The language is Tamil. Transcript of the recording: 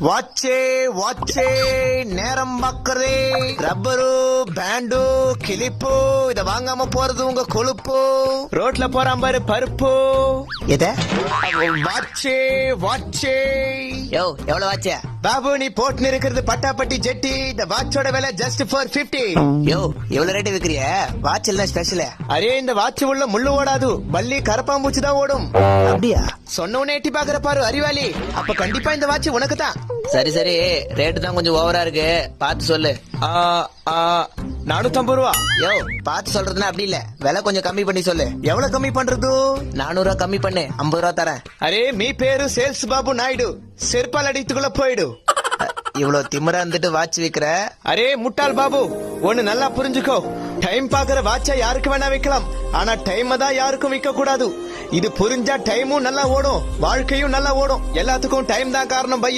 வாட்சே வாட்சே நேரம் பாக்குறதே, ரப்பரு பேண்டு கிளிப்பு, இத வாங்காம போறது உங்க கொழுப்பு. ரோட்ல போறான் பாரு பருப்பு. எத வாட்சே வாட்சே. யோ எவ்வளவு ஆச்சு? பாபு நீ போட்டு இருக்கிறது பட்டாப்பட்டி ஜெட்டி. இந்த வாட்சோட விலை ஜஸ்ட் ஃபார் 50. யோ எவ்வளவு ரேட்டு விக்கிறிய? வாட்ச் எல்லாம் ஸ்பெஷல். அரே இந்த வாட்ச் உள்ள முள்ளு ஓடாது, பள்ளி கரப்பாம்பூச்சி தான் ஓடும். அப்படியா? சொன்ன உடனே எட்டி பாக்குற பாரு அறிவாளி. அப்ப கண்டிப்பா இந்த வாட்ச் உனக்கு தான். சரி சரி, ரேட்டு தான் கொஞ்சம் ஓவரா இருக்கு, பார்த்து சொல்லு. 450 ரூபா. யோ பார்த்து சொல்றதுன்னா அப்படி இல்ல, விலை கொஞ்சம் கம்மி பண்ணி சொல்லு. எவ்வளவு கம்மி பண்றது? 400 ரூபா கம்மி பண்ணு, 50 ரூபா தரேன். அரே மீ பேரு சேல்ஸ் பாபு நாயுடு, செருப்பால் அடித்துக்குள்ள போயிடு. இவ்வளவு திமிரா இருந்துட்டு வாட்ச் விக்கிற? அரே முட்டாள் பாபு, ஒண்ணு நல்லா புரிஞ்சுக்கோ. டைம் பாக்குற வாட்சா யாருக்கு வேணா வைக்கலாம், ஆனா டைம் தான் யாருக்கும் விற்க கூடாது. இது புரிஞ்சா டைமும் நல்லா ஓடும், வாழ்க்கையும் நல்லா ஓடும். எல்லாத்துக்கும் டைம் தான் காரணம் பையா.